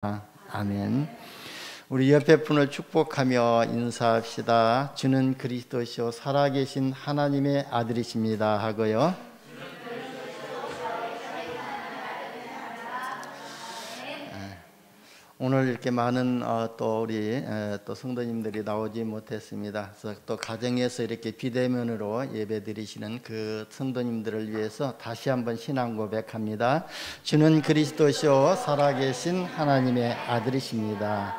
아멘. 우리 옆에 분을 축복하며 인사합시다. 주는 그리스도시요 살아계신 하나님의 아들이십니다 하고요. 오늘 이렇게 많은 또 우리 또 성도님들이 나오지 못했습니다. 그래서 또 가정에서 이렇게 비대면으로 예배드리시는 그 성도님들을 위해서 다시 한번 신앙 고백합니다. 주는 그리스도시요 살아계신 하나님의 아들이십니다.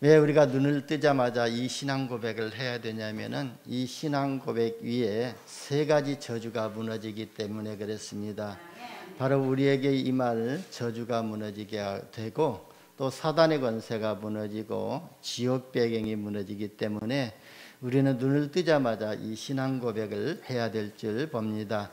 왜 우리가 눈을 뜨자마자 이 신앙 고백을 해야 되냐면은 이 신앙 고백 위에 세 가지 저주가 무너지기 때문에 그렇습니다. 바로 우리에게 임할 저주가 무너지게 되고 또 사단의 권세가 무너지고 지옥 배경이 무너지기 때문에 우리는 눈을 뜨자마자 이 신앙 고백을 해야 될 줄 봅니다.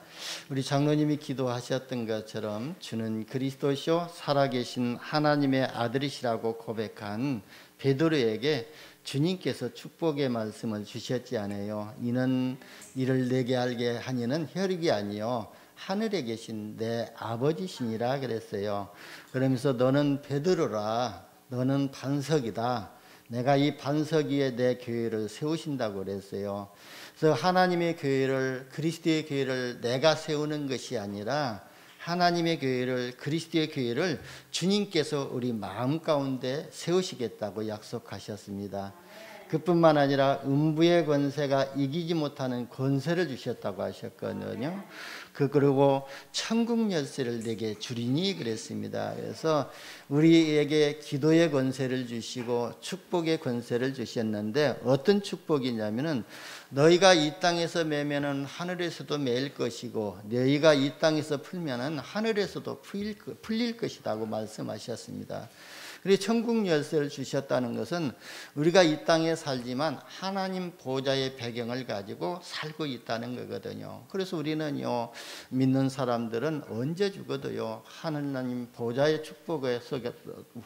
우리 장로님이 기도하셨던 것처럼 주는 그리스도시요 살아계신 하나님의 아들이시라고 고백한 베드로에게 주님께서 축복의 말씀을 주셨지 않아요. 이는 이를 내게 알게 하니는 혈육이 아니요 하늘에 계신 내 아버지시니라 그랬어요. 그러면서 너는 베드로라, 너는 반석이다. 내가 이 반석 위에 내 교회를 세우신다고 그랬어요. 그래서 하나님의 교회를, 그리스도의 교회를 내가 세우는 것이 아니라 하나님의 교회를, 그리스도의 교회를 주님께서 우리 마음 가운데 세우시겠다고 약속하셨습니다. 그뿐만 아니라 음부의 권세가 이기지 못하는 권세를 주셨다고 하셨거든요. 그리고 천국 열쇠를 내게 주리니 그랬습니다. 그래서 우리에게 기도의 권세를 주시고 축복의 권세를 주셨는데 어떤 축복이냐면은 너희가 이 땅에서 매면은 하늘에서도 매일 것이고 너희가 이 땅에서 풀면은 하늘에서도 풀릴 것이라고 말씀하셨습니다. 그리고 천국 열쇠를 주셨다는 것은 우리가 이 땅에 살지만 하나님 보좌의 배경을 가지고 살고 있다는 거거든요. 그래서 우리는요, 믿는 사람들은 언제 죽어도요 하나님 보좌의 축복에 속에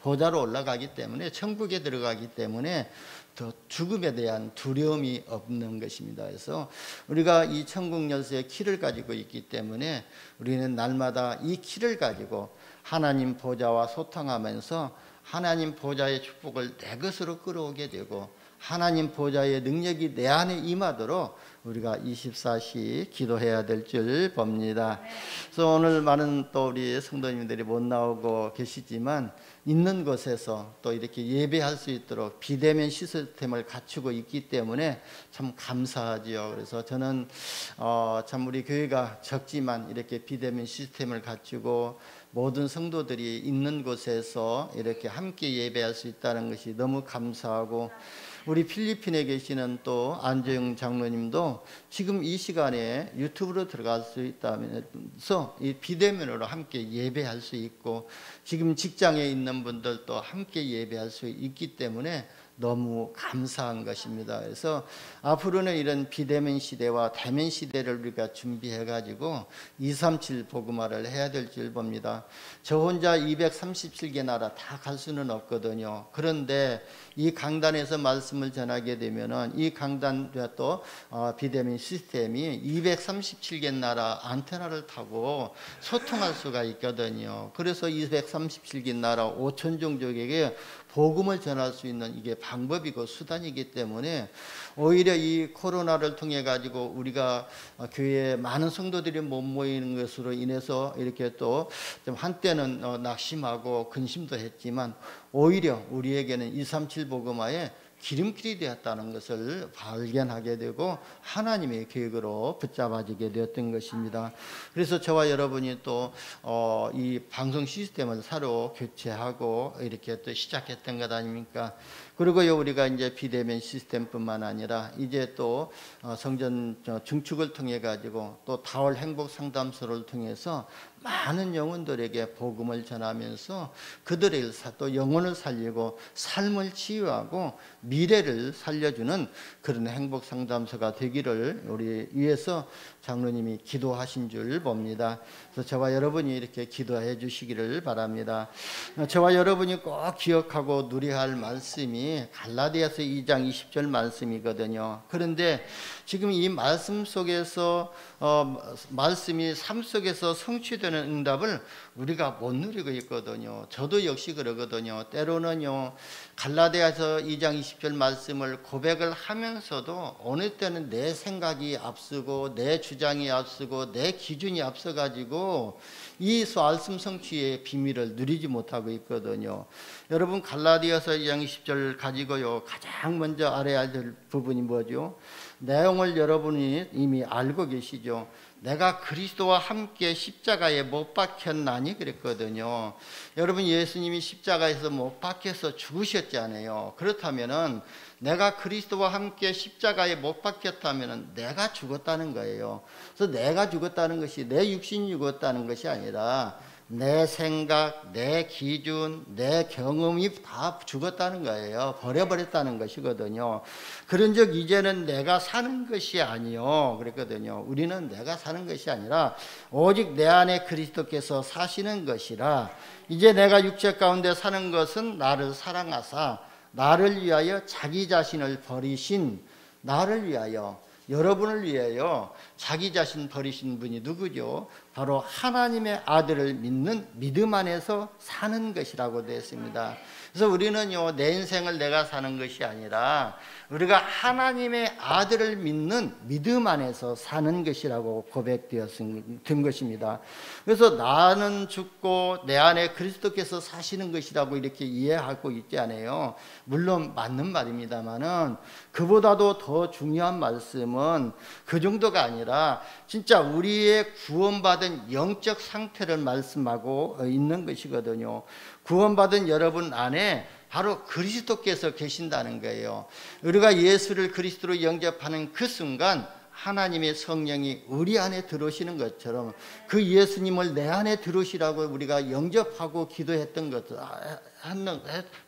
보좌로 올라가기 때문에 천국에 들어가기 때문에 더 죽음에 대한 두려움이 없는 것입니다. 그래서 우리가 이 천국 열쇠의 키를 가지고 있기 때문에 우리는 날마다 이 키를 가지고 하나님 보좌와 소통하면서 하나님 보좌의 축복을 내 것으로 끌어오게 되고 하나님 보좌의 능력이 내 안에 임하도록 우리가 24시 기도해야 될 줄 봅니다. 그래서 오늘 많은 또 우리 성도님들이 못 나오고 계시지만 있는 곳에서 또 이렇게 예배할 수 있도록 비대면 시스템을 갖추고 있기 때문에 참 감사하지요. 그래서 저는 참 우리 교회가 적지만 이렇게 비대면 시스템을 갖추고 모든 성도들이 있는 곳에서 이렇게 함께 예배할 수 있다는 것이 너무 감사하고 우리 필리핀에 계시는 또 안재영 장로님도 지금 이 시간에 유튜브로 들어갈 수 있다면서 이 비대면으로 함께 예배할 수 있고 지금 직장에 있는 분들도 함께 예배할 수 있기 때문에 너무 감사한 것입니다. 그래서 앞으로는 이런 비대면 시대와 대면 시대를 우리가 준비해 가지고 237 복음화를 해야 될 줄 봅니다. 저 혼자 237개 나라 다 갈 수는 없거든요. 그런데 이 강단에서 말씀을 전하게 되면은 이 강단과 또 비대면 시스템이 237개 나라 안테나를 타고 소통할 수가 있거든요. 그래서 237개 나라 5천 종족에게 복음을 전할 수 있는 이게 방법이고 수단이기 때문에 오히려 이 코로나를 통해 가지고 우리가 교회에 많은 성도들이 못 모이는 것으로 인해서 이렇게 또 좀 한때는 낙심하고 근심도 했지만 오히려 우리에게는 237 복음화에 기름길이 되었다는 것을 발견하게 되고 하나님의 계획으로 붙잡아지게 되었던 것입니다. 그래서 저와 여러분이 또 이 방송 시스템을 새로 교체하고 이렇게 또 시작했던 것 아닙니까? 그리고요 우리가 이제 비대면 시스템뿐만 아니라 이제 또 성전 증축을 통해 가지고 또 다월 행복 상담소를 통해서 많은 영혼들에게 복음을 전하면서 그들의 또 영혼을 살리고 삶을 치유하고 미래를 살려주는 그런 행복 상담소가 되기를 우리 위해서 장로님이 기도하신 줄 봅니다. 그래서 저와 여러분이 이렇게 기도해 주시기를 바랍니다. 저와 여러분이 꼭 기억하고 누려야 할 말씀이 갈라디아서 2장 20절 말씀이거든요. 그런데 지금 이 말씀 속에서 말씀이 삶 속에서 성취되는 주시는 응답을 우리가 못 누리고 있거든요. 저도 역시 그러거든요. 때로는요, 갈라디아서 2장 20절 말씀을 고백을 하면서도 어느 때는 내 생각이 앞서고 내 주장이 앞서고 내 기준이 앞서가지고 이 말씀 성취의 비밀을 누리지 못하고 있거든요. 여러분, 갈라디아서 2장 20절 가지고요, 가장 먼저 알아야 될 부분이 뭐죠? 내용을 여러분이 이미 알고 계시죠. 내가 그리스도와 함께 십자가에 못 박혔나니 그랬거든요. 여러분, 예수님이 십자가에서 못 박혀서 죽으셨잖아요. 그렇다면은 내가 그리스도와 함께 십자가에 못 박혔다면은 내가 죽었다는 거예요. 그래서 내가 죽었다는 것이 내 육신이 죽었다는 것이 아니라 내 생각, 내 기준, 내 경험이 다 죽었다는 거예요. 버려버렸다는 것이거든요. 그런즉 이제는 내가 사는 것이 아니요 그랬거든요. 우리는 내가 사는 것이 아니라 오직 내 안에 그리스도께서 사시는 것이라. 이제 내가 육체 가운데 사는 것은 나를 사랑하사 나를 위하여 자기 자신을 버리신, 나를 위하여, 여러분을 위하여 자기 자신 버리신 분이 누구죠? 바로 하나님의 아들을 믿는 믿음 안에서 사는 것이라고 되어 있습니다. 그래서 우리는요, 내 인생을 내가 사는 것이 아니라 우리가 하나님의 아들을 믿는 믿음 안에서 사는 것이라고 고백되었던 것입니다. 그래서 나는 죽고 내 안에 그리스도께서 사시는 것이라고 이렇게 이해하고 있지 않아요. 물론 맞는 말입니다만은 그보다도 더 중요한 말씀은 그 정도가 아니라 진짜 우리의 구원받은 영적 상태를 말씀하고 있는 것이거든요. 구원받은 여러분 안에 바로 그리스도께서 계신다는 거예요. 우리가 예수를 그리스도로 영접하는 그 순간 하나님의 성령이 우리 안에 들어오시는 것처럼 그 예수님을 내 안에 들어오시라고 우리가 영접하고 기도했던 것을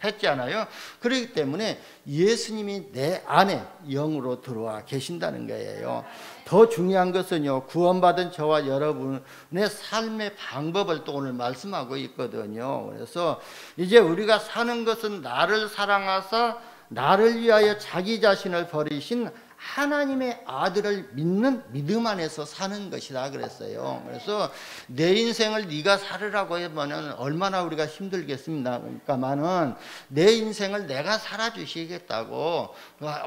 했지 않아요? 그렇기 때문에 예수님이 내 안에 영으로 들어와 계신다는 거예요. 더 중요한 것은요, 구원받은 저와 여러분의 삶의 방법을 또 오늘 말씀하고 있거든요. 그래서 이제 우리가 사는 것은 나를 사랑하사 나를 위하여 자기 자신을 버리신 하나님의 아들을 믿는 믿음 안에서 사는 것이라 그랬어요. 그래서 내 인생을 네가 살으라고 하면 얼마나 우리가 힘들겠습니까만은 내 인생을 내가 살아주시겠다고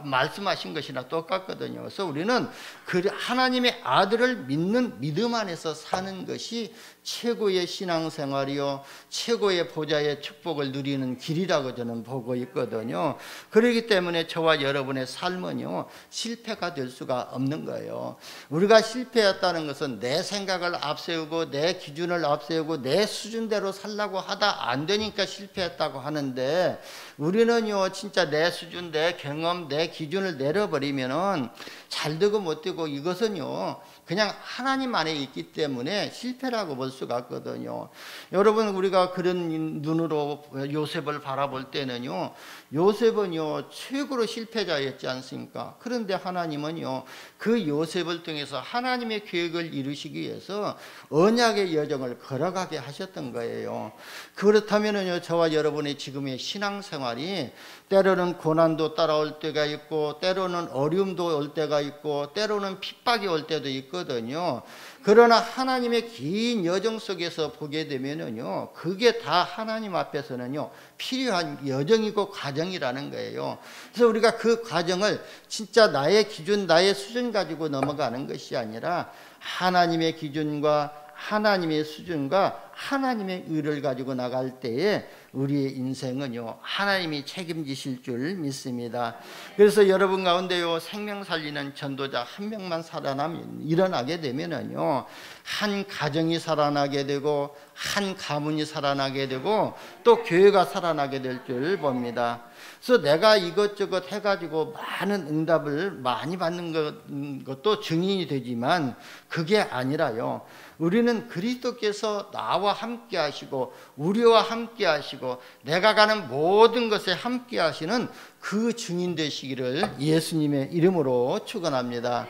말씀하신 것이나 똑같거든요. 그래서 우리는 그 하나님의 아들을 믿는 믿음 안에서 사는 것이 최고의 신앙생활이요, 최고의 보좌의 축복을 누리는 길이라고 저는 보고 있거든요. 그렇기 때문에 저와 여러분의 삶은요, 실패가 될 수가 없는 거예요. 우리가 실패했다는 것은 내 생각을 앞세우고 내 기준을 앞세우고 내 수준대로 살라고 하다 안 되니까 실패했다고 하는데, 우리는요 진짜 내 수준, 내 경험, 내 기준을 내려버리면은 잘 되고 못 되고 이것은요 그냥 하나님 안에 있기 때문에 실패라고 볼 수가 없거든요. 여러분, 우리가 그런 눈으로 요셉을 바라볼 때는요, 요셉은요 최고로 실패자였지 않습니까? 그런데 하나님은요 그 요셉을 통해서 하나님의 계획을 이루시기 위해서 언약의 여정을 걸어가게 하셨던 거예요. 그렇다면은요 저와 여러분의 지금의 신앙생활이 때로는 고난도 따라올 때가 있고 때로는 어려움도 올 때가 있고 때로는 핍박이 올 때도 있거든요. 그러나 하나님의 긴 여정 속에서 보게 되면은요 그게 다 하나님 앞에서는요 필요한 여정이고 과정이라는 거예요. 그래서 우리가 그 과정을 진짜 나의 기준, 나의 수준 가지고 넘어가는 것이 아니라 하나님의 기준과 하나님의 수준과 하나님의 의를 가지고 나갈 때에 우리의 인생은요 하나님이 책임지실 줄 믿습니다. 그래서 여러분 가운데요 생명 살리는 전도자 한 명만 일어나게 되면은요 한 가정이 살아나게 되고 한 가문이 살아나게 되고 또 교회가 살아나게 될 줄 봅니다. 그래서 내가 이것저것 해가지고 많은 응답을 많이 받는 것도 증인이 되지만 그게 아니라요, 우리는 그리스도께서 나와 함께 하시고 우리와 함께 하시고 내가 가는 모든 것에 함께 하시는 그 증인 되시기를 예수님의 이름으로 축원합니다.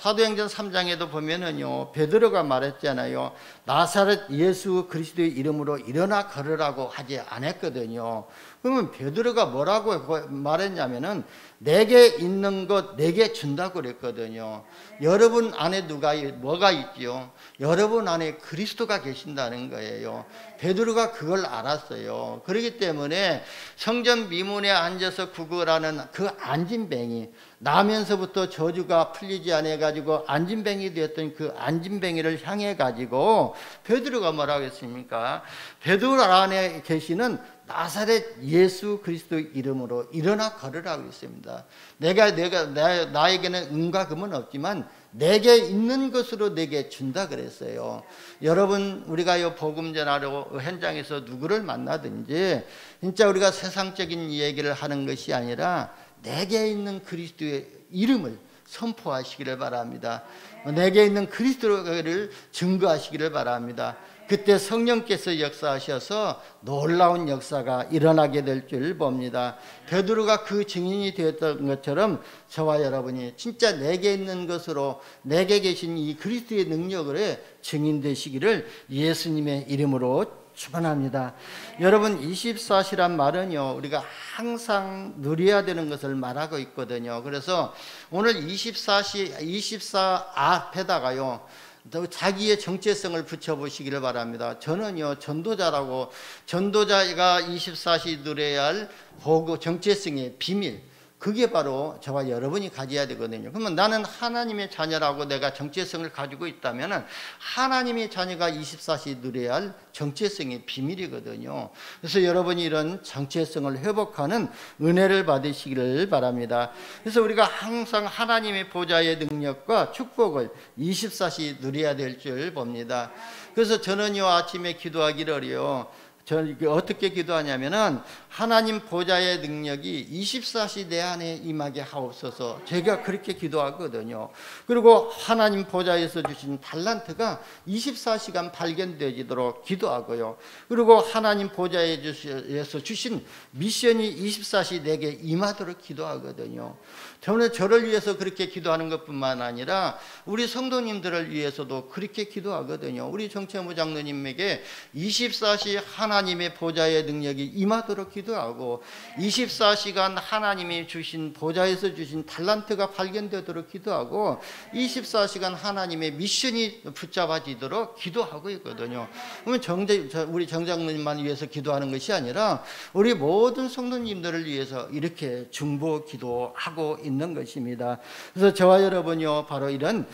사도행전 3장에도 보면은요, 베드로가 말했잖아요. 나사렛 예수 그리스도의 이름으로 일어나 걸으라고 하지 않았거든요. 그러면 베드로가 뭐라고 말했냐면은 내게 있는 것 내게 준다고 그랬거든요. 여러분 안에 뭐가 있지요? 여러분 안에 그리스도가 계신다는 거예요. 베드로가 그걸 알았어요. 그렇기 때문에 성전 미문에 앉아서 구걸하는 그 안진뱅이, 나면서부터 저주가 풀리지 않아 가지고 안진뱅이 되었던 그 안진뱅이를 향해 가지고 베드로가 뭐라고 했습니까? 베드로 안에 계시는 나사렛 예수 그리스도 이름으로 일어나 걸으라고 했습니다. 나에게는 은과 금은 없지만 내게 있는 것으로 내게 준다 그랬어요. 여러분, 우리가 이 복음 전하러 현장에서 누구를 만나든지 진짜 우리가 세상적인 얘기를 하는 것이 아니라 내게 있는 그리스도의 이름을 선포하시기를 바랍니다. 내게 있는 그리스도를 증거하시기를 바랍니다. 그때 성령께서 역사하셔서 놀라운 역사가 일어나게 될 줄 봅니다. 베드로가 그 증인이 되었던 것처럼 저와 여러분이 진짜 내게 있는 것으로 내게 계신 이 그리스도의 능력을 증인 되시기를 예수님의 이름으로 축원합니다. 여러분, 24시란 말은요, 우리가 항상 누려야 되는 것을 말하고 있거든요. 그래서 오늘 24 앞에다가요, 자기의 정체성을 붙여보시기를 바랍니다. 저는요, 전도자가 24시 누려야 할 정체성의 비밀, 그게 바로 저와 여러분이 가져야 되거든요. 그러면 나는 하나님의 자녀라고 내가 정체성을 가지고 있다면 하나님의 자녀가 24시 누려야 할 정체성의 비밀이거든요. 그래서 여러분이 이런 정체성을 회복하는 은혜를 받으시기를 바랍니다. 그래서 우리가 항상 하나님의 보좌의 능력과 축복을 24시 누려야 될 줄 봅니다. 그래서 저는요, 아침에 기도하기를요, 저는 어떻게 기도하냐면은 하나님 보좌의 능력이 24시 내 안에 임하게 하옵소서, 제가 그렇게 기도하거든요. 그리고 하나님 보좌에서 주신 달란트가 24시간 발견되도록 기도하고요. 그리고 하나님 보좌에서 주신 미션이 24시 내게 임하도록 기도하거든요. 저를 위해서 그렇게 기도하는 것뿐만 아니라 우리 성도님들을 위해서도 그렇게 기도하거든요. 우리 정채무 장로님에게 24시 하나님의 보좌의 능력이 임하도록 기도하고 24시간 하나님이 주신 보좌에서 주신 달란트가 발견되도록 기도하고 24시간 하나님의 미션이 붙잡아지도록 기도하고 있거든요. 그러면 우리 정장로님만 위해서 기도하는 것이 아니라 우리 모든 성도님들을 위해서 이렇게 중보 기도하고 있는 것입니다. 그래서 저와 여러분이요, 바로 이런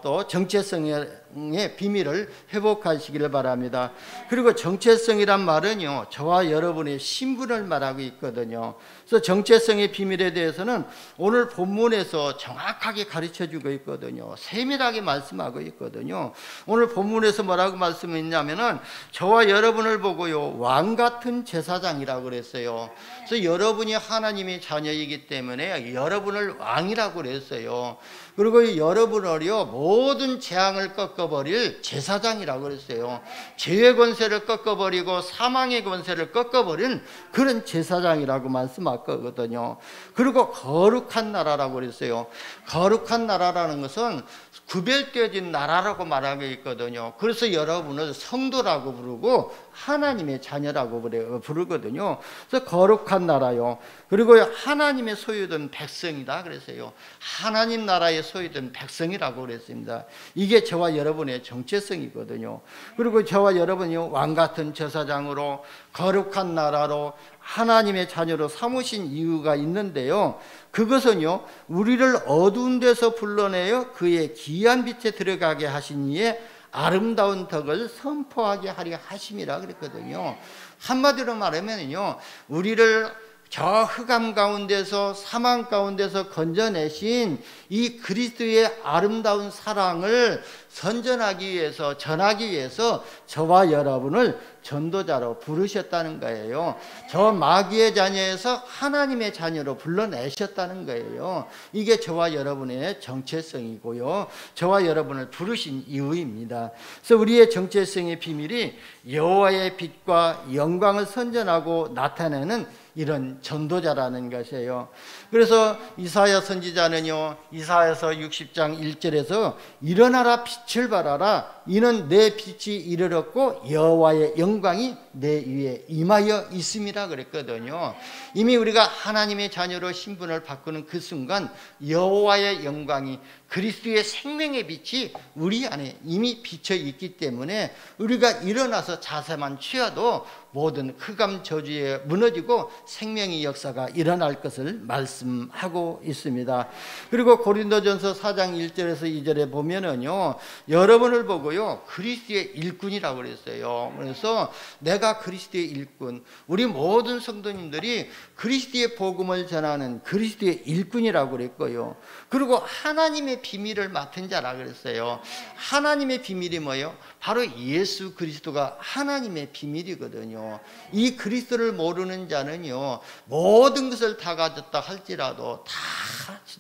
또 정체성의 비밀을 회복하시기를 바랍니다. 그리고 정체성이란 말은요, 저와 여러분의 신분을 말하고 있거든요. 그래서 정체성의 비밀에 대해서는 오늘 본문에서 정확하게 가르쳐주고 있거든요. 세밀하게 말씀하고 있거든요. 오늘 본문에서 뭐라고 말씀했냐면은 저와 여러분을 보고요, 왕 같은 제사장이라고 그랬어요. 그래서 여러분이 하나님의 자녀이기 때문에 여러분을 왕이라고 그랬어요. 그리고 여러분을요, 모든 재앙을 꺾어버릴 제사장이라고 그랬어요. 죄의 권세를 꺾어버리고 사망의 권세를 꺾어버린 그런 제사장이라고 말씀하거든요. 그리고 거룩한 나라라고 그랬어요. 거룩한 나라라는 것은 구별되어진 나라라고 말하고 있거든요. 그래서 여러분을 성도라고 부르고 하나님의 자녀라고 부르거든요. 그래서 거룩한 나라요. 그리고 하나님의 소유된 백성이다 그랬어요. 하나님 나라의 소유된 백성이라고 그랬습니다. 이게 저와 여러분의 정체성이거든요. 그리고 저와 여러분이 왕 같은 제사장으로 거룩한 나라로 하나님의 자녀로 삼으신 이유가 있는데요, 그것은요, 우리를 어두운 데서 불러내어 그의 귀한 빛에 들어가게 하신 이의 아름다운 덕을 선포하게 하려 하심이라 그랬거든요. 한마디로 말하면요, 우리를 저 흑암 가운데서 사망 가운데서 건져내신 이 그리스도의 아름다운 사랑을 선전하기 위해서, 전하기 위해서 저와 여러분을 전도자로 부르셨다는 거예요. 저 마귀의 자녀에서 하나님의 자녀로 불러내셨다는 거예요. 이게 저와 여러분의 정체성이고요, 저와 여러분을 부르신 이유입니다. 그래서 우리의 정체성의 비밀이 여호와의 빛과 영광을 선전하고 나타내는 이런 전도자라는 것이에요. 그래서 이사야 선지자는요, 이사야서 60장 1절에서 일어나라 빛을 발하라, 이는 내 빛이 이르렀고 여호와의 영광이 내 위에 임하여 있음이라 그랬거든요. 이미 우리가 하나님의 자녀로 신분을 바꾸는 그 순간 여호와의 영광이, 그리스도의 생명의 빛이 우리 안에 이미 비쳐 있기 때문에 우리가 일어나서 자세만 취해도 모든 흑암 저주에 무너지고 생명의 역사가 일어날 것을 말씀하고 있습니다. 그리고 고린도전서 4장 1절에서 2절에 보면은요, 여러분을 보고요 그리스도의 일꾼이라고 그랬어요. 그래서 내가 그리스도의 일꾼, 우리 모든 성도님들이 그리스도의 복음을 전하는 그리스도의 일꾼이라고 그랬고요. 그리고 하나님의 비밀을 맡은 자라 그랬어요. 하나님의 비밀이 뭐예요? 바로 예수 그리스도가 하나님의 비밀이거든요. 이 그리스도를 모르는 자는요, 모든 것을 다 가졌다 할지라도 다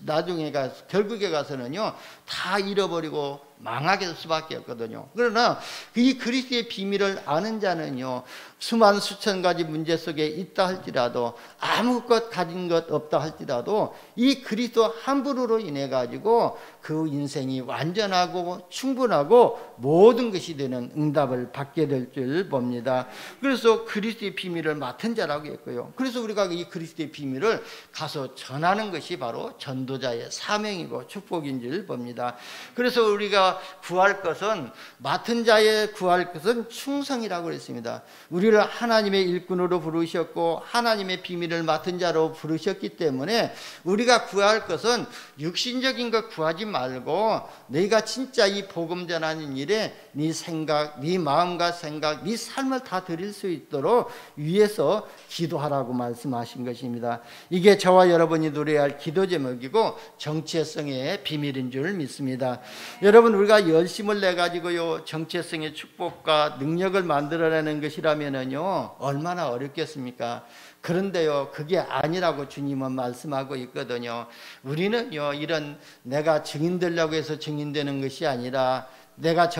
나중에 결국에 가서는요 다 잃어버리고 망하게 될 수밖에 없거든요. 그러나 이 그리스도의 비밀을 아는 자는요, 수만 수천 가지 문제 속에 있다 할지라도, 아무것 가진 것 없다 할지라도 이 그리스도 한 분으로 인해 가지고 그 인생이 완전하고 충분하고 모든 것이 되는 응답을 받게 될 줄 봅니다. 그래서 그리스도의 비밀을 맡은 자라고 했고요. 그래서 우리가 이 그리스도의 비밀을 가서 전하는 것이 바로 전도자의 사명이고 축복인 줄 봅니다. 그래서 우리가 구할 것은, 맡은 자의 구할 것은 충성이라고 그랬습니다. 우리를 하나님의 일꾼으로 부르셨고 하나님의 비밀을 맡은 자로 부르셨기 때문에 우리가 구할 것은 육신적인 것 구하지 말고, 너희가 진짜 이 복음 전하는 일에 네 생각, 네 마음과 생각, 네 삶을 다 드릴 수 있도록 위해서 기도하라고 말씀하신 것입니다. 이게 저와 여러분이 누려야 할 기도 제목이고 정체성의 비밀인 줄 믿습니다. 여러분, 우리가 열심을 내 가지고요 정체성의 축복과 능력을 만들어내는 것이라면요 얼마나 어렵겠습니까? 그런데요 그게 아니라고 주님은 말씀하고 있거든요. 우리는요 이런 내가 증인 되려고 해서 증인되는 것이 아니라, 내가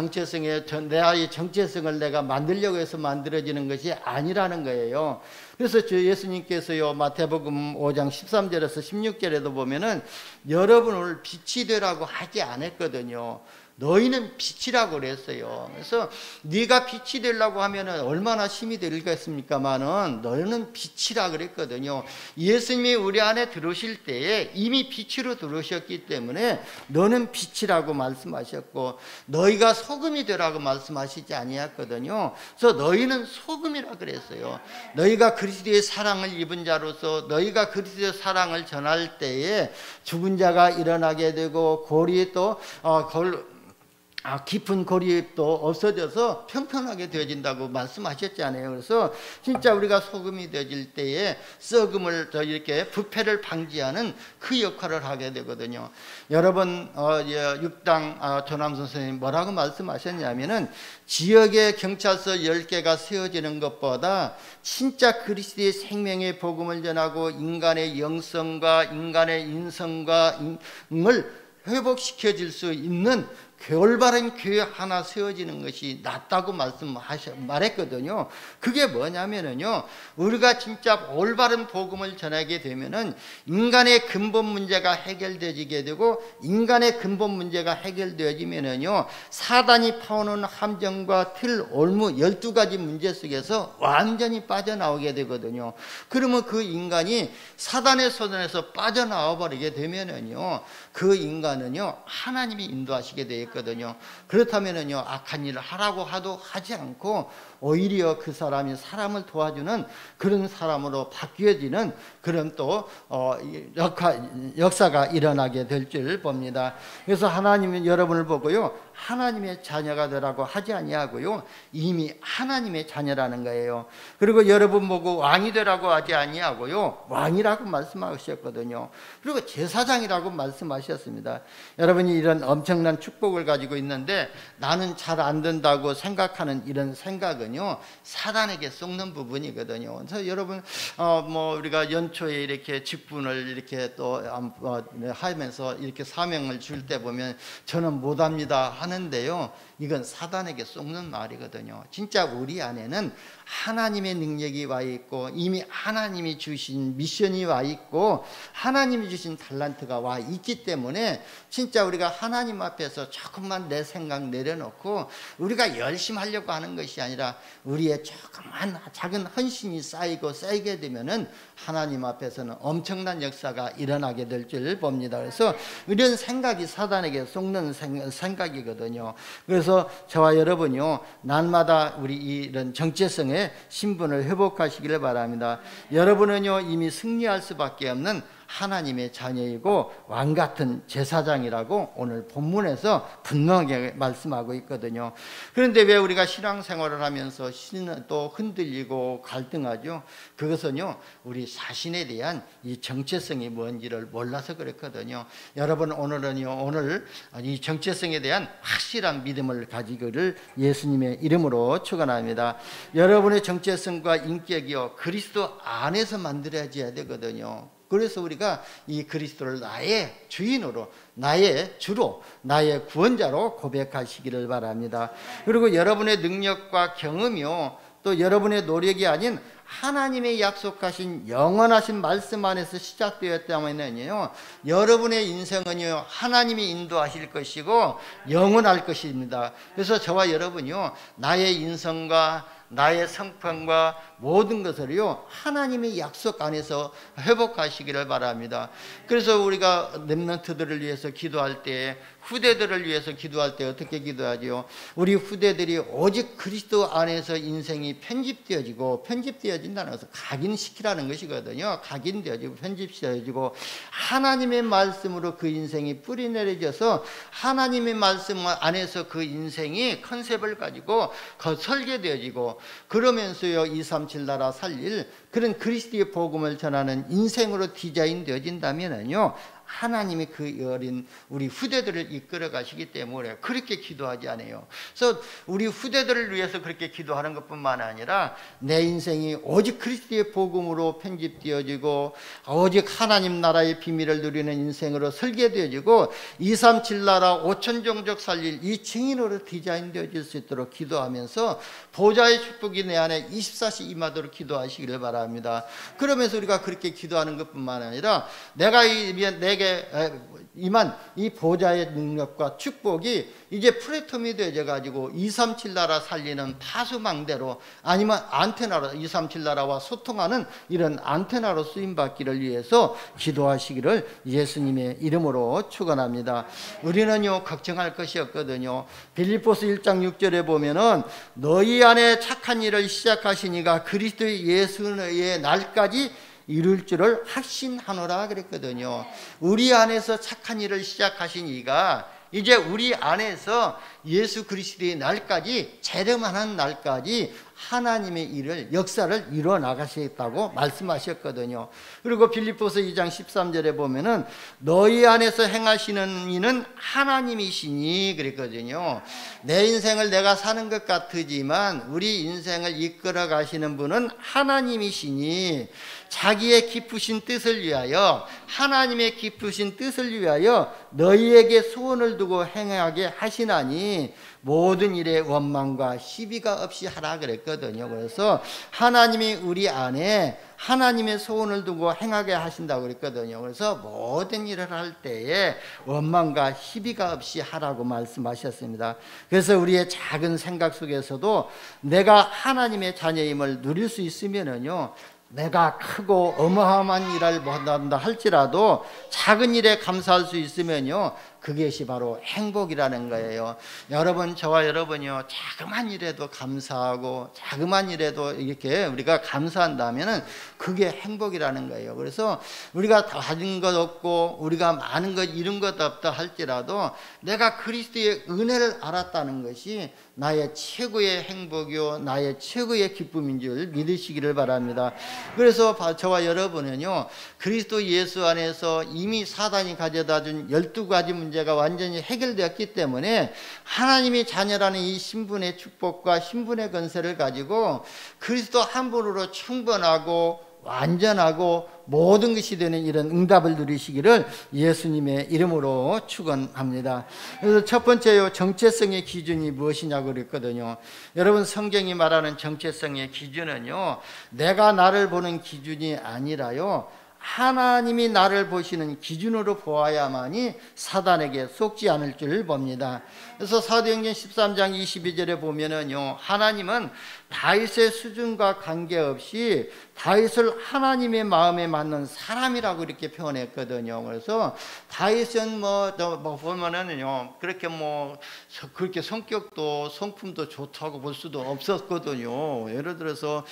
나의 정체성을 내가 만들려고 해서 만들어지는 것이 아니라는 거예요. 그래서 예수님께서요 마태복음 5장 13절에서 16절에도 보면은 여러분을 빛이 되라고 하지 않았거든요. 너희는 빛이라고 그랬어요. 그래서 네가 빛이 되려고 하면 얼마나 힘이 되겠습니까마는 너희는 빛이라 그랬거든요. 예수님이 우리 안에 들어오실 때에 이미 빛으로 들어오셨기 때문에 너는 빛이라고 말씀하셨고, 너희가 소금이 되라고 말씀하시지 아니었거든요. 그래서 너희는 소금이라 그랬어요. 너희가 그리스도의 사랑을 입은 자로서 너희가 그리스도의 사랑을 전할 때에 죽은 자가 일어나게 되고, 골이 또 깊은 고리도 없어져서 평평하게 되어진다고 말씀하셨잖아요. 그래서 진짜 우리가 소금이 되어질 때에 썩음을 이렇게 부패를 방지하는 그 역할을 하게 되거든요. 여러분, 육당 조남 선생님 뭐라고 말씀하셨냐면은, 지역에 경찰서 10개가 세워지는 것보다 진짜 그리스도의 생명의 복음을 전하고 인간의 영성과 인간의 인성과 을 회복시켜질 수 있는 올바른 교회 하나 세워지는 것이 낫다고 말했거든요. 그게 뭐냐면요, 우리가 진짜 올바른 복음을 전하게 되면은 인간의 근본 문제가 해결되게 되고, 인간의 근본 문제가 해결되어지면은요 사단이 파오는 함정과 틀, 올무 12가지 문제 속에서 완전히 빠져나오게 되거든요. 그러면 그 인간이 사단의 손에서 빠져나와 버리게 되면은요 그 인간은요 하나님이 인도하시게 되어 거든요. 그렇다면은요 악한 일을 하라고 하도 하지 않고 오히려 그 사람이 사람을 도와주는 그런 사람으로 바뀌어지는 그런 또 역사가 일어나게 될 줄 봅니다. 그래서 하나님은 여러분을 보고요 하나님의 자녀가 되라고 하지 아니하고요 이미 하나님의 자녀라는 거예요. 그리고 여러분 보고 왕이 되라고 하지 아니하고요 왕이라고 말씀하셨거든요. 그리고 제사장이라고 말씀하셨습니다. 여러분이 이런 엄청난 축복을 가지고 있는데 나는 잘 안 된다고 생각하는 이런 생각은 거는요 사단에게 속는 부분이거든요. 그래서 여러분 우리가 연초에 이렇게 직분을 이렇게 또 하면서 이렇게 사명을 줄 때 보면 저는 못합니다 하는데요, 이건 사단에게 속는 말이거든요. 진짜 우리 안에는 하나님의 능력이 와 있고 이미 하나님이 주신 미션이 와 있고 하나님이 주신 달란트가 와 있기 때문에 진짜 우리가 하나님 앞에서 조금만 내 생각 내려놓고 우리가 열심히 하려고 하는 것이 아니라 우리의 조그만 작은 헌신이 쌓이게 되면은 하나님 앞에서는 엄청난 역사가 일어나게 될 줄 봅니다. 그래서 이런 생각이 사단에게 속는 생각이거든요. 그래서 저와 여러분요 날마다 우리 이런 정체성의 신분을 회복하시기를 바랍니다. 여러분은요 이미 승리할 수밖에 없는 하나님의 자녀이고 왕같은 제사장이라고 오늘 본문에서 분명하게 말씀하고 있거든요. 그런데 왜 우리가 신앙생활을 하면서 신은 또 흔들리고 갈등하죠? 그것은요 우리 자신에 대한 이 정체성이 뭔지를 몰라서 그렇거든요. 여러분 오늘 이 정체성에 대한 확실한 믿음을 가지기를 예수님의 이름으로 축원합니다. 여러분의 정체성과 인격이요 그리스도 안에서 만들어져야 되거든요. 그래서 우리가 이 그리스도를 나의 주인으로, 나의 주로, 나의 구원자로 고백하시기를 바랍니다. 그리고 여러분의 능력과 경험이요 또 여러분의 노력이 아닌 하나님의 약속하신 영원하신 말씀 안에서 시작되었다면요 여러분의 인생은요 하나님이 인도하실 것이고 영원할 것입니다. 그래서 저와 여러분요 나의 인생과 나의 성품과 모든 것을요 하나님의 약속 안에서 회복하시기를 바랍니다. 그래서 우리가 렘넌트들을 위해서 기도할 때, 후대들을 위해서 기도할 때 어떻게 기도하죠? 우리 후대들이 오직 그리스도 안에서 인생이 편집되어진다는 것은 각인시키라는 것이거든요. 각인되어지고 편집되어지고 하나님의 말씀으로 그 인생이 뿌리내려져서 하나님의 말씀 안에서 그 인생이 컨셉을 가지고 설계되어지고 그러면서요 237 나라 살릴 그런 그리스도의 복음을 전하는 인생으로 디자인되어진다면요 하나님이 그 어린 우리 후대들을 이끌어 가시기 때문에 그렇게 기도하지 않아요. 그래서 우리 후대들을 위해서 그렇게 기도하는 것뿐만 아니라 내 인생이 오직 그리스도의 복음으로 편집되어지고 오직 하나님 나라의 비밀을 누리는 인생으로 설계되어지고 237 나라 5천 종족 살릴 이 증인으로 디자인되어질 수 있도록 기도하면서 보좌의 축복이 내 안에 24시 임하도록 기도하시기를 바랍니다. 그러면서 우리가 그렇게 기도하는 것뿐만 아니라 내가 내게 임한 이 보좌의 능력과 축복이 이제 플랫폼이 되어져 가지고 237 나라 살리는 파수망대로 아니면 안테나로 237 나라와 소통하는 이런 안테나로 쓰임받기를 위해서 기도하시기를 예수님의 이름으로 축원합니다. 우리는요 걱정할 것이 없거든요. 빌립보서 1장 6절에 보면은 너희 안에 착한 일을 시작하신 이가 그리스도 예수의 날까지 이룰 줄을 확신하노라 그랬거든요. 우리 안에서 착한 일을 시작하신 이가 이제 우리 안에서 예수 그리스도의 날까지 재림하는 날까지 하나님의 일을 역사를 이루어 나가시겠다고 말씀하셨거든요. 그리고 빌립보서 2장 13절에 보면은 너희 안에서 행하시는 이는 하나님이시니 그랬거든요. 내 인생을 내가 사는 것 같으지만 우리 인생을 이끌어 가시는 분은 하나님이시니 자기의 기쁘신 뜻을 위하여 하나님의 기쁘신 뜻을 위하여 너희에게 소원을 두고 행하게 하시나니 모든 일에 원망과 시비가 없이 하라 그랬거든요. 그래서 하나님이 우리 안에 하나님의 소원을 두고 행하게 하신다고 그랬거든요. 그래서 모든 일을 할 때에 원망과 시비가 없이 하라고 말씀하셨습니다. 그래서 우리의 작은 생각 속에서도 내가 하나님의 자녀임을 누릴 수 있으면은요 내가 크고 어마어마한 일을 못한다 할지라도 작은 일에 감사할 수 있으면요 그것이 바로 행복이라는 거예요. 여러분, 저와 여러분이요 자그만 일에도 감사하고 자그만 일에도 이렇게 우리가 감사한다면은 그게 행복이라는 거예요. 그래서 우리가 가진 것 없고 우리가 많은 것 잃은 것 없다 할지라도 내가 그리스도의 은혜를 알았다는 것이 나의 최고의 행복이요 나의 최고의 기쁨인 줄 믿으시기를 바랍니다. 그래서 저와 여러분은요 그리스도 예수 안에서 이미 사단이 가져다 준 12가지 문제 문제가 완전히 해결되었기 때문에 하나님의 자녀라는 이 신분의 축복과 신분의 권세를 가지고 그리스도 한 분으로 충분하고 완전하고 모든 것이 되는 이런 응답을 누리시기를 예수님의 이름으로 축원합니다. 그래서 첫 번째요, 정체성의 기준이 무엇이냐고 그랬거든요. 여러분, 성경이 말하는 정체성의 기준은요, 내가 나를 보는 기준이 아니라요, 하나님이 나를 보시는 기준으로 보아야만이 사단에게 속지 않을 줄 봅니다. 그래서 사도행전 13장 22절에 보면은요, 하나님은 다윗의 수준과 관계없이 다윗을 하나님의 마음에 맞는 사람이라고 이렇게 표현했거든요. 그래서 다윗은 보면은요, 그렇게 성격도 성품도 좋다고 볼 수도 없었거든요. 예를 들어서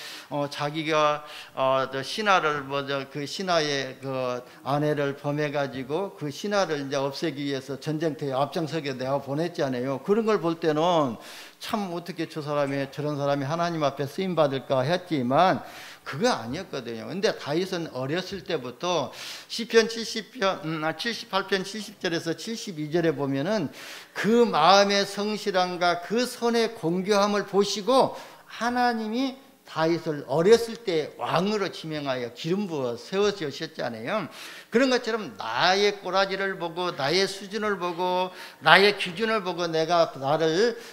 자기가 신하를 그 신하의 그 아내를 범해가지고 그 신하를 이제 없애기 위해서 전쟁터에 앞장서게 내가 보냈잖아요. 그런 걸 볼 때는 참 어떻게 저런 사람이 하나님 앞에 쓰임 받을까 했지만 그거 아니었거든요. 근데 다윗은 어렸을 때부터 시편 78편 70절에서 72절에 보면은 그 마음의 성실함과 그 손의 공교함을 보시고 하나님이 다윗을 어렸을 때 왕으로 지명하여 기름 부어 세워주셨잖아요. 그런 것처럼 나의 꼬라지를 보고 나의 수준을 보고 나의 기준을 보고 내가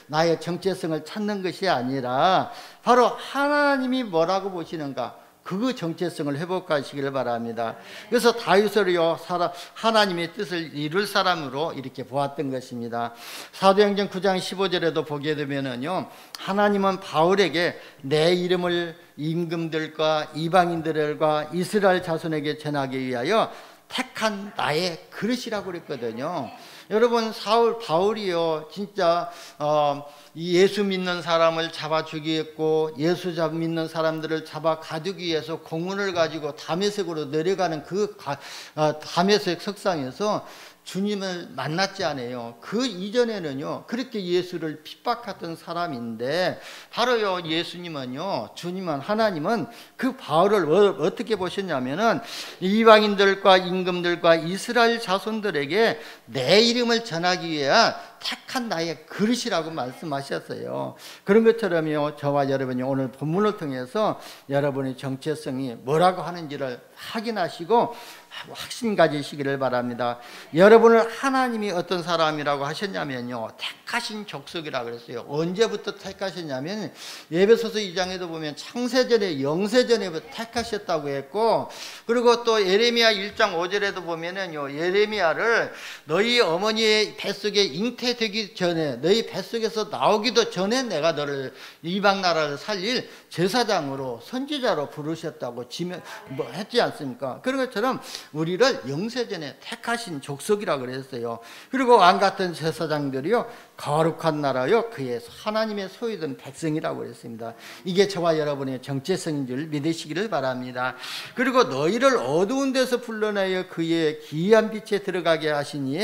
나의 정체성을 찾는 것이 아니라 바로 하나님이 뭐라고 보시는가, 그 정체성을 회복하시기를 바랍니다. 그래서 다윗을요, 하나님의 뜻을 이룰 사람으로 이렇게 보았던 것입니다. 사도행전 9장 15절에도 보게 되면은요, 하나님은 바울에게 내 이름을 임금들과 이방인들과 이스라엘 자손에게 전하기 위하여 택한 나의 그릇이라고 그랬거든요. 여러분, 바울이요, 진짜 예수 믿는 사람을 잡아 죽이겠고 예수 믿는 사람들을 잡아 가두기 위해서 공문을 가지고 다메섹으로 내려가는 그 다메섹 석상에서 주님을 만났지 않아요. 그 이전에는요, 그렇게 예수를 핍박했던 사람인데, 바로요, 주님은, 하나님은 그 바울을 어떻게 보셨냐면은, 이방인들과 임금들과 이스라엘 자손들에게 내 이름을 전하기 위해 택한 나의 그릇이라고 말씀하셨어요. 그런 것처럼요, 저와 여러분이 오늘 본문을 통해서 여러분의 정체성이 뭐라고 하는지를 확인하시고 확신 가지시기를 바랍니다. 여러분을 하나님이 어떤 사람이라고 하셨냐면요, 택하신 족속이라고 그랬어요. 언제부터 택하셨냐면 에베소서 2장에도 보면 창세전에 영세전에부터 택하셨다고 했고, 그리고 또 예레미야 1장 5절에도 보면은요, 예레미야를 너희 어머니의 뱃속에 잉태되기 전에, 너희 뱃속에서 나오기도 전에 내가 너를 이방 나라를 살릴 제사장으로 선지자로 부르셨다고 했지 않습니까? 그런 것처럼 우리를 영세전에 택하신 족속이라고 그랬어요. 그리고 왕같은 제사장들이요, 거룩한 나라요, 그의 하나님의 소유된 백성이라고 그랬습니다. 이게 저와 여러분의 정체성인 줄 믿으시기를 바랍니다. 그리고 너희를 어두운 데서 불러내어 그의 기이한 빛에 들어가게 하시니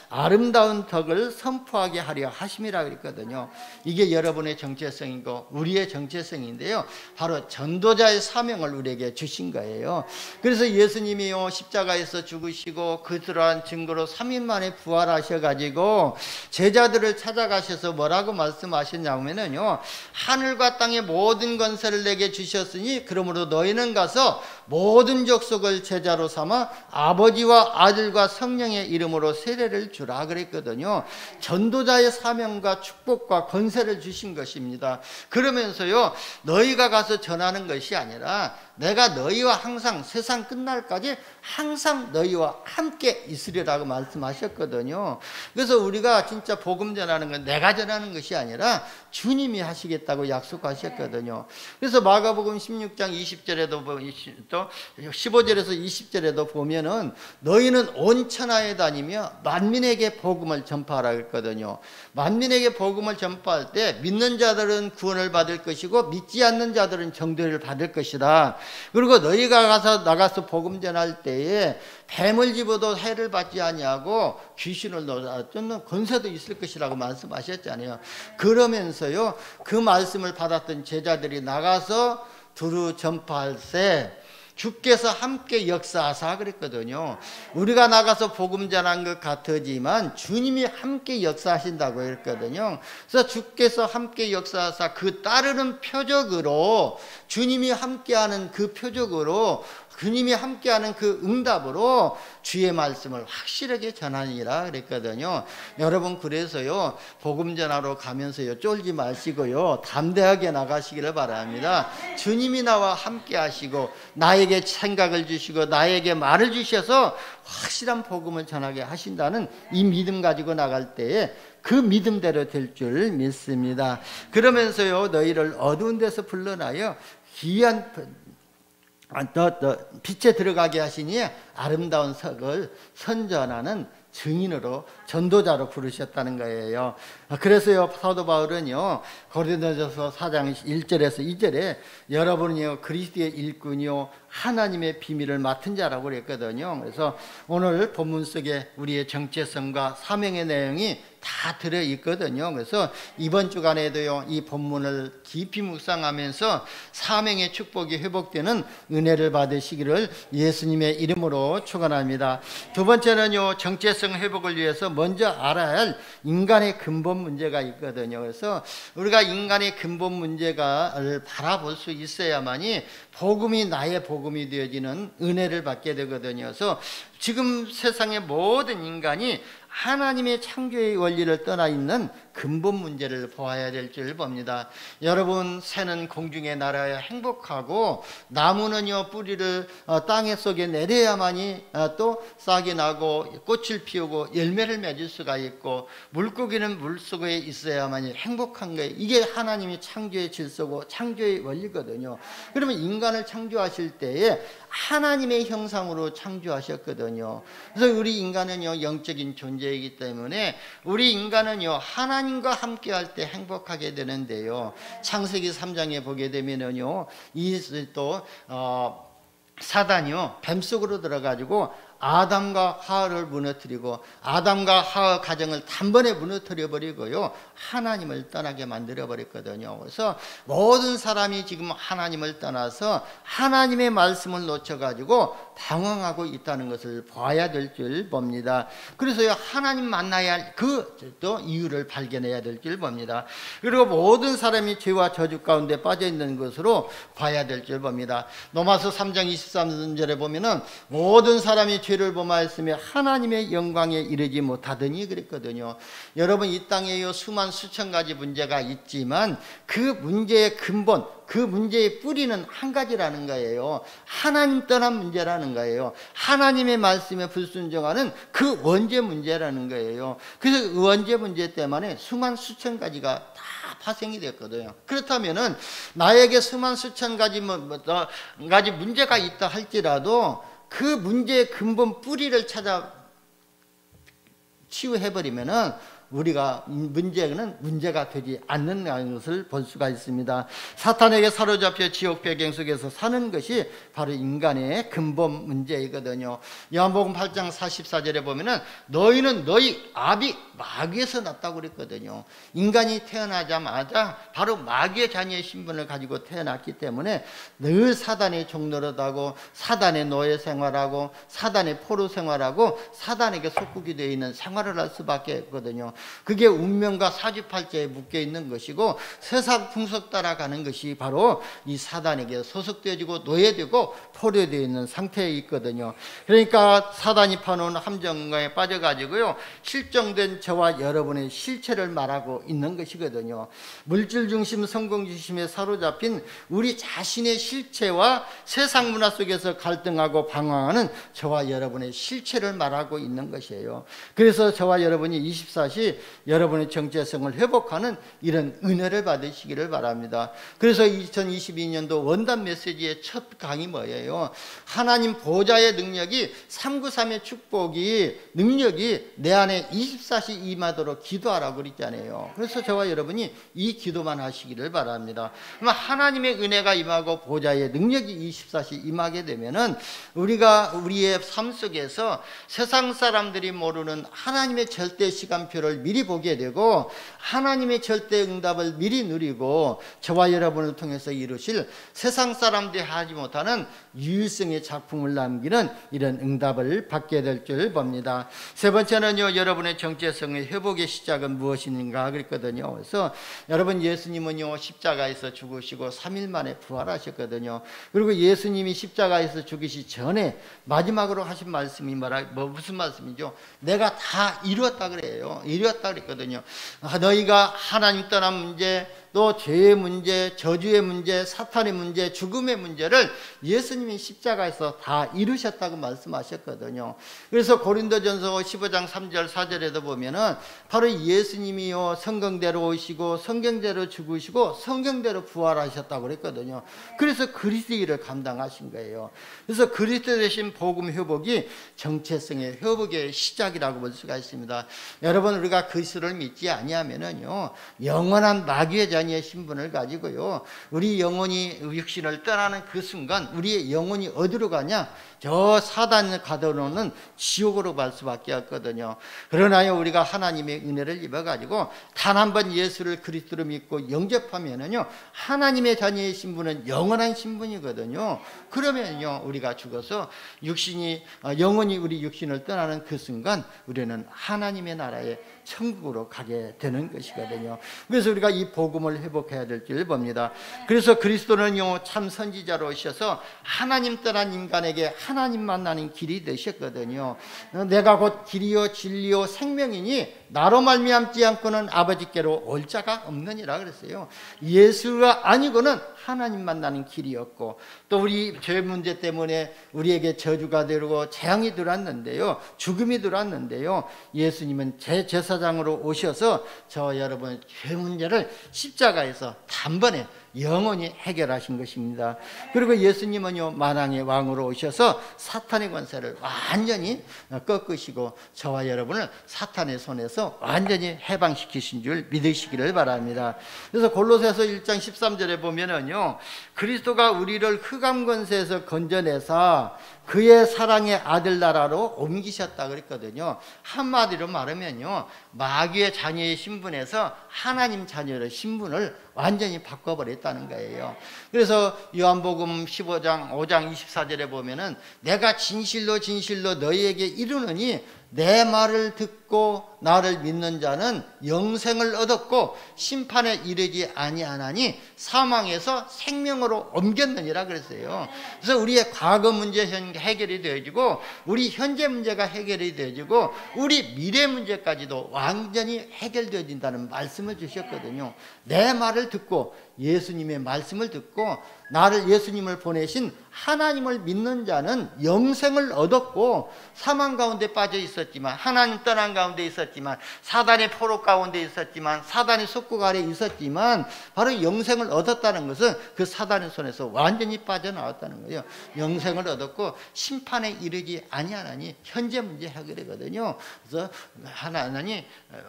아름다운 덕을 선포하게 하려 하심이라 그랬거든요. 이게 여러분의 정체성이고 우리의 정체성인데요, 바로 전도자의 사명을 우리에게 주신 거예요. 그래서 예수님이요, 십자가에서 죽으시고 그러한 증거로 3일 만에 부활하셔가지고 제자들을 찾아가셔서 뭐라고 말씀하셨냐면요, 하늘과 땅의 모든 권세를 내게 주셨으니 그러므로 너희는 가서 모든 족속을 제자로 삼아 아버지와 아들과 성령의 이름으로 세례를 주라 그랬거든요. 전도자의 사명과 축복과 권세를 주신 것입니다. 그러면서요, 너희가 가서 전하는 것이 아니라 내가 너희와 항상 세상 끝날까지 항상 너희와 함께 있으리라고 말씀하셨거든요. 그래서 우리가 진짜 복음 전하는 건 내가 전하는 것이 아니라 주님이 하시겠다고 약속하셨거든요. 그래서 마가복음 16장 20절에도 또 15절에서 20절에도 보면은 너희는 온 천하에 다니며 만민에게 복음을 전파하라 했거든요. 만민에게 복음을 전파할 때 믿는 자들은 구원을 받을 것이고 믿지 않는 자들은 정죄를 받을 것이다. 그리고 너희가 나가서 복음 전할 때에 뱀을 집어도 해를 받지 아니하고 귀신을 쫓는 권세도 있을 것이라고 말씀하셨잖아요. 그러면서요, 그 말씀을 받았던 제자들이 나가서 두루 전파할 때 주께서 함께 역사하사 그랬거든요. 우리가 나가서 복음 전한 것 같으지만 주님이 함께 역사하신다고 했거든요. 그래서 주께서 함께 역사하사 그 따르는 표적으로, 주님이 함께하는 그 표적으로, 주님이 함께하는 그 응답으로 주의 말씀을 확실하게 전하니라 그랬거든요. 여러분, 그래서요, 복음 전하러 가면서요, 쫄지 마시고요, 담대하게 나가시기를 바랍니다. 주님이 나와 함께 하시고 나에게 생각을 주시고 나에게 말을 주셔서 확실한 복음을 전하게 하신다는 이 믿음 가지고 나갈 때에 그 믿음대로 될 줄 믿습니다. 그러면서요, 너희를 어두운 데서 불러나요 귀한 빛에 들어가게 하시니 아름다운 석을 선전하는 증인으로, 전도자로 부르셨다는 거예요. 그래서요, 사도 바울은요, 고린도전서 4장 1절에서 2절에 여러분이요 그리스도의 일꾼이요 하나님의 비밀을 맡은 자라고 그랬거든요. 그래서 오늘 본문 속에 우리의 정체성과 사명의 내용이 다 들어있거든요. 그래서 이번 주간에도요, 이 본문을 깊이 묵상하면서 사명의 축복이 회복되는 은혜를 받으시기를 예수님의 이름으로 축원합니다. 두 번째는요, 정체성 회복을 위해서 먼저 알아야 할 인간의 근본 문제가 있거든요. 그래서 우리가 인간의 근본 문제를 바라볼 수 있어야만이 복음이 나의 복음이 되어지는 은혜를 받게 되거든요. 그래서 지금 세상의 모든 인간이 하나님의 창조의 원리를 떠나 있는 근본 문제를 보아야 될 줄 봅니다. 여러분, 새는 공중에 날아야 행복하고 나무는요 뿌리를 땅에 속에 내려야만이 또 싹이 나고 꽃을 피우고 열매를 맺을 수가 있고, 물고기는 물속에 있어야만이 행복한 거예요. 이게 하나님이 창조의 질서고 창조의 원리거든요. 그러면 인간을 창조하실 때에 하나님의 형상으로 창조하셨거든요. 그래서 우리 인간은요 영적인 존재이기 때문에 우리 인간은요 하나님과 함께 할 때 행복하게 되는데요, 창세기 3장에 보게 되면은요 이 또 사단이요 뱀속으로 들어가지고 아담과 하와를 무너뜨리고 아담과 하와 가정을 단번에 무너뜨려 버리고요 하나님을 떠나게 만들어 버렸거든요. 그래서 모든 사람이 지금 하나님을 떠나서 하나님의 말씀을 놓쳐가지고 당황하고 있다는 것을 봐야 될 줄 봅니다. 그래서요 하나님 만나야 할 그 또 이유를 발견해야 될 줄 봅니다. 그리고 모든 사람이 죄와 저주 가운데 빠져 있는 것으로 봐야 될 줄 봅니다. 로마서 3장 23절에 보면은 모든 사람이 죄를 범하였으며 하나님의 영광에 이르지 못하더니 그랬거든요. 여러분, 이 땅에요 수만 수천 가지 문제가 있지만 그 문제의 근본, 그 문제의 뿌리는 한 가지라는 거예요. 하나님 떠난 문제라는 거예요. 하나님의 말씀에 불순종하는 그 원죄 문제라는 거예요. 그래서 그 원죄 문제 때문에 수만 수천 가지가 다 파생이 됐거든요. 그렇다면은 나에게 수만 수천 가지 문제가 있다 할지라도 그 문제의 근본 뿌리를 찾아 치유해버리면은 우리가 문제는 문제가 되지 않는 것을 볼 수가 있습니다. 사탄에게 사로잡혀 지옥 배경 속에서 사는 것이 바로 인간의 근본 문제이거든요. 요한복음 8장 44절에 보면은 너희는 너희 아비 마귀에서 났다고 그랬거든요. 인간이 태어나자마자 바로 마귀의 자녀의 신분을 가지고 태어났기 때문에 늘 사단의 종노릇하고 사단의 노예 생활하고 사단의 포로 생활하고 사단에게 속국이 되어 있는 생활을 할 수밖에 없거든요. 그게 운명과 사주팔자에 묶여 있는 것이고 세상 풍속 따라가는 것이 바로 이 사단에게 소속되어지고 노예되고 포로되어 있는 상태에 있거든요. 그러니까 사단이 파놓은 함정에 빠져가지고요 실종된 저와 여러분의 실체를 말하고 있는 것이거든요. 물질 중심, 성공 중심에 사로잡힌 우리 자신의 실체와 세상 문화 속에서 갈등하고 방황하는 저와 여러분의 실체를 말하고 있는 것이에요. 그래서 저와 여러분이 24시 여러분의 정체성을 회복하는 이런 은혜를 받으시기를 바랍니다. 그래서 2022년도 원단 메시지의 첫 강의 뭐예요? 하나님 보좌의 능력이 393의 축복이 능력이 내 안에 24시 임하도록 기도하라고 그랬잖아요. 그래서 저와 여러분이 이 기도만 하시기를 바랍니다. 그러면 하나님의 은혜가 임하고 보좌의 능력이 24시 임하게 되면은 우리가 우리의 삶 속에서 세상 사람들이 모르는 하나님의 절대 시간표를 것들을 미리 보게 되고 하나님의 절대 응답을 미리 누리고 저와 여러분을 통해서 이루실 세상 사람들이 하지 못하는 유일성의 작품을 남기는 이런 응답을 받게 될 줄 봅니다. 세 번째는요, 여러분의 정체성의 회복의 시작은 무엇인가 그랬거든요. 그래서 여러분, 예수님은요 십자가에서 죽으시고 3일 만에 부활하셨거든요. 그리고 예수님이 십자가에서 죽으시 전에 마지막으로 하신 말씀이 무슨 말씀이죠? 내가 다 이루었다 그래요. 이루었다 그랬거든요. 너희가 하나님 떠난 문제, 또 죄의 문제, 저주의 문제, 사탄의 문제, 죽음의 문제를 예수님이 십자가에서 다 이루셨다고 말씀하셨거든요. 그래서 고린도전서 15장 3절 4절에도 보면은 바로 예수님이요 성경대로 오시고 성경대로 죽으시고 성경대로 부활하셨다고 그랬거든요. 그래서 그리스도의 일을 감당하신 거예요. 그래서 그리스도 대신 복음 회복이 정체성의 회복의 시작이라고 볼 수가 있습니다. 여러분, 우리가 그리스도를 믿지 아니하면은요 영원한 마귀의 자녀의 신분을 가지고요 우리 영혼이 육신을 떠나는 그 순간 우리의 영혼이 어디로 가냐? 저 사단을 가둬놓는 지옥으로 갈 수밖에 없거든요. 그러나요 우리가 하나님의 은혜를 입어가지고 단 한 번 예수를 그리스도로 믿고 영접하면은요 하나님의 자녀의 신분은 영원한 신분이거든요. 그러면요 우리가 죽어서 영혼이 우리 육신을 떠나는 그 순간 우리는 하나님의 나라에 천국으로 가게 되는 것이거든요. 그래서 우리가 이 복음을 회복해야 될 줄 봅니다. 그래서 그리스도는요 참 선지자로 오셔서 하나님 떠난 인간에게 하나님 만나는 길이 되셨거든요. 내가 곧 길이요 진리요 생명이니 나로 말미암지 않고는 아버지께로 올 자가 없느니라 그랬어요. 예수가 아니고는 하나님 만나는 길이었고, 또 우리 죄 문제 때문에 우리에게 저주가 되고 재앙이 들어왔는데요, 죽음이 들어왔는데요, 예수님은 제사장으로 오셔서 저 여러분의 죄 문제를 십자가에서 단번에 영원히 해결하신 것입니다. 그리고 예수님은요 만왕의 왕으로 오셔서 사탄의 권세를 완전히 꺾으시고 저와 여러분을 사탄의 손에서 완전히 해방시키신 줄 믿으시기를 바랍니다. 그래서 골로새서 1장 13절에 보면은요 그리스도가 우리를 흑암 권세에서 건져내사 그의 사랑의 아들 나라로 옮기셨다 그랬거든요. 한마디로 말하면요 마귀의 자녀의 신분에서 하나님 자녀의 신분을 완전히 바꿔버렸다는 거예요. 그래서 요한복음 15장 5장 24절에 보면은 내가 진실로 진실로 너희에게 이르노니 내 말을 듣고 나를 믿는 자는 영생을 얻었고 심판에 이르지 아니하나니 사망에서 생명으로 옮겼느니라 그랬어요. 그래서 우리의 과거 문제 해결이 되어지고 우리 현재 문제가 해결이 되어지고 우리 미래 문제까지도 완전히 해결되어진다는 말씀을 주셨거든요. 내 말을 듣고 예수님의 말씀을 듣고 나를 예수님을 보내신 하나님을 믿는 자는 영생을 얻었고 사망 가운데 빠져 있었지만 하나님 떠난 가운데 있었지만 사단의 포로 가운데 있었지만 사단의 속국 아래 있었지만 바로 영생을 얻었다는 것은 그 사단의 손에서 완전히 빠져나왔다는 거예요. 영생을 얻었고 심판에 이르지 아니하나니 현재 문제 해결이거든요. 그래서 하나님이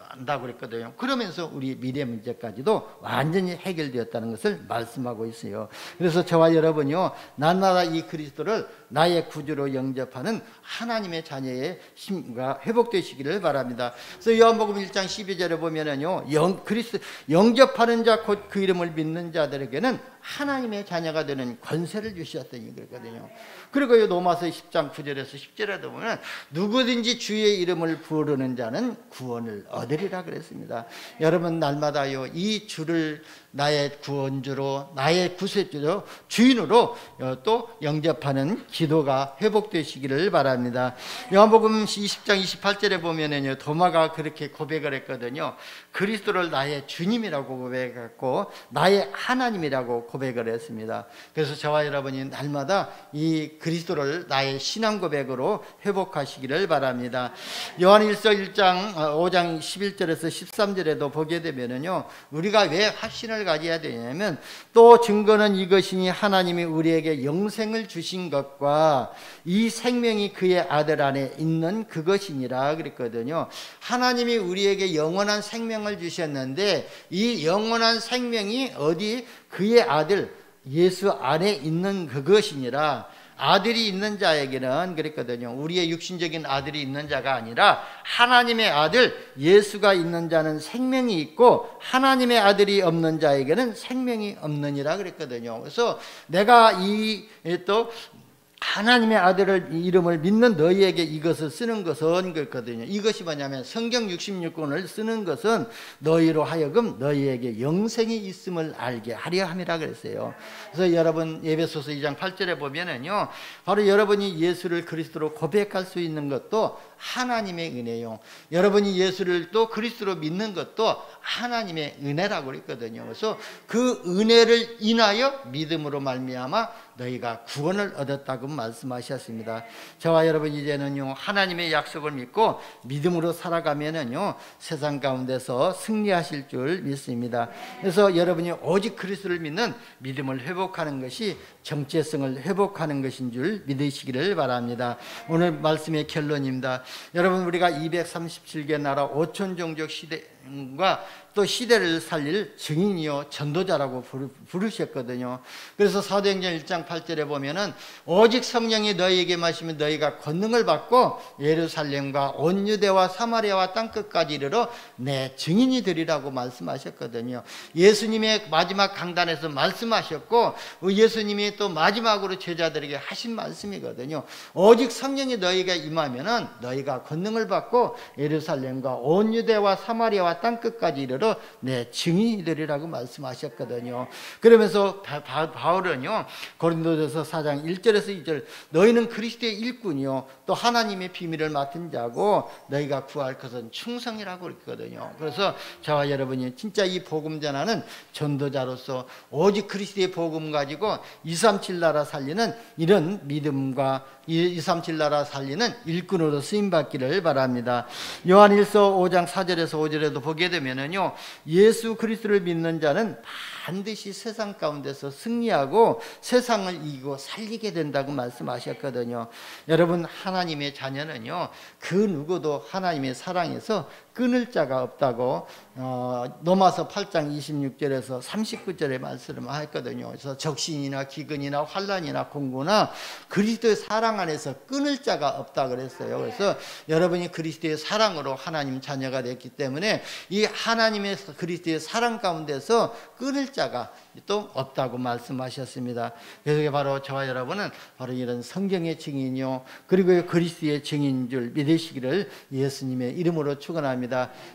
안다고 그랬거든요. 그러면서 우리 미래 문제까지도 완전히 해결되었다는 것을 말씀하고 있어요. 그래서 저와 여러분이요 날마다 이 그리스도를 나의 구주로 영접하는 하나님의 자녀의 심가 회복되시기를 바랍니다. 그래서 요한복음 1장 12절에 보면은요 영접하는 자 곧 그 이름을 믿는 자들에게는 하나님의 자녀가 되는 권세를 주셨더니 그랬거든요. 그리고 로마서 10장 9절에서 10절에도 보면 누구든지 주의 이름을 부르는 자는 구원을 얻으리라 그랬습니다. 여러분 날마다요 이 주를 나의 구원주로 나의 구세주로 주인으로 또 영접하는 기도가 회복되시기를 바랍니다. 요한복음 20장 28절에 보면은요 도마가 그렇게 고백을 했거든요. 그리스도를 나의 주님이라고 고백했고 나의 하나님이라고 고백을 했습니다. 그래서 저와 여러분이 날마다 이 그리스도를 나의 신앙 고백으로 회복하시기를 바랍니다. 요한일서 1장 5장 11절에서 13절에도 보게 되면은요 우리가 왜 확신을 가져야 되냐면 또 증거는 이것이니 하나님이 우리에게 영생을 주신 것과 이 생명이 그의 아들 안에 있는 그것이니라 그랬거든요. 하나님이 우리에게 영원한 생명을 주셨는데 이 영원한 생명이 어디 그의 아들 예수 안에 있는 그것이니라. 아들이 있는 자에게는 그랬거든요. 우리의 육신적인 아들이 있는 자가 아니라 하나님의 아들 예수가 있는 자는 생명이 있고 하나님의 아들이 없는 자에게는 생명이 없느니라 그랬거든요. 그래서 내가 또 하나님의 아들을 이름을 믿는 너희에게 이것을 쓰는 것은 그렇거든요. 이것이 뭐냐면 성경 66권을 쓰는 것은 너희로 하여금 너희에게 영생이 있음을 알게 하려 함이라 그랬어요. 그래서 여러분 에베소서 2장 8절에 보면은요, 바로 여러분이 예수를 그리스도로 고백할 수 있는 것도 하나님의 은혜요. 여러분이 예수를 또 그리스도로 믿는 것도 하나님의 은혜라고 그랬거든요. 그래서 그 은혜를 인하여 믿음으로 말미암아 너희가 구원을 얻었다고 말씀하셨습니다. 저와 여러분 이제는요, 하나님의 약속을 믿고 믿음으로 살아가면은요, 세상 가운데서 승리하실 줄 믿습니다. 그래서 여러분이 오직 그리스도를 믿는 믿음을 회복하는 것이 정체성을 회복하는 것인 줄 믿으시기를 바랍니다. 오늘 말씀의 결론입니다. 여러분, 우리가 237개 나라 5천 종족 시대과 또 시대를 살릴 증인이요 전도자라고 부르셨거든요. 그래서 사도행전 1장 8절에 보면은 오직 성령이 너희에게 마시면 너희가 권능을 받고 예루살렘과 온 유대와 사마리아와 땅끝까지 이르러 내 증인이 되리라고 말씀하셨거든요. 예수님의 마지막 강단에서 말씀하셨고 예수님이 또 마지막으로 제자들에게 하신 말씀이거든요. 오직 성령이 너희가 임하면은 너희가 권능을 받고 예루살렘과 온 유대와 사마리아와 땅끝까지 이르러 내 증인이 되리라고 말씀하셨거든요. 그러면서 바울은요, 고린도전서 4장 1절에서 2절 너희는 그리스도의 일꾼이요 또 하나님의 비밀을 맡은 자고 너희가 구할 것은 충성이라고 그랬거든요. 그래서 저와 여러분이 진짜 이 복음 전하는 전도자로서 오직 그리스도의 복음 가지고 237 나라 살리는 이런 믿음과 237 나라 살리는 일꾼으로 쓰임받기를 바랍니다. 요한일서 5장 4절에서 5절에도 보게 되면은요, 예수 그리스도를 믿는 자는 반드시 세상 가운데서 승리하고 세상을 이기고 살리게 된다고 말씀하셨거든요. 여러분, 하나님의 자녀는요, 그 누구도 하나님의 사랑에서 끊을 자가 없다고 로마서 8장 26절에서 39절에 말씀하였거든요. 그래서 적신이나 기근이나 환난이나 공고나 그리스도의 사랑 안에서 끊을 자가 없다 그랬어요. 그래서 여러분이 그리스도의 사랑으로 하나님 자녀가 됐기 때문에 이 하나님의 그리스도의 사랑 가운데서 끊을 자가 또 없다고 말씀하셨습니다. 그래서 바로 저와 여러분은 바로 이런 성경의 증인이요 그리고 그리스도의 증인인 줄 믿으시기를 예수님의 이름으로 축원합니다.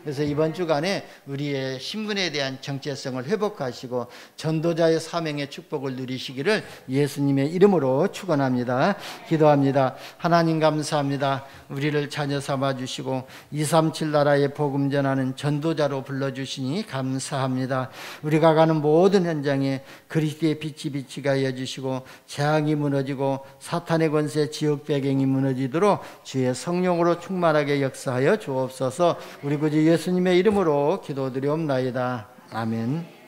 그래서 이번 주간에 우리의 신분에 대한 정체성을 회복하시고 전도자의 사명의 축복을 누리시기를 예수님의 이름으로 축원합니다. 기도합니다. 하나님 감사합니다. 우리를 자녀 삼아 주시고 237 나라의 복음 전하는 전도자로 불러주시니 감사합니다. 우리가 가는 모든 현장에 그리스도의 빛이 비치게 하여 주시고 재앙이 무너지고 사탄의 권세 지옥 배경이 무너지도록 주의 성령으로 충만하게 역사하여 주옵소서. 우리 구주 예수님의 이름으로 기도드리옵나이다. 아멘.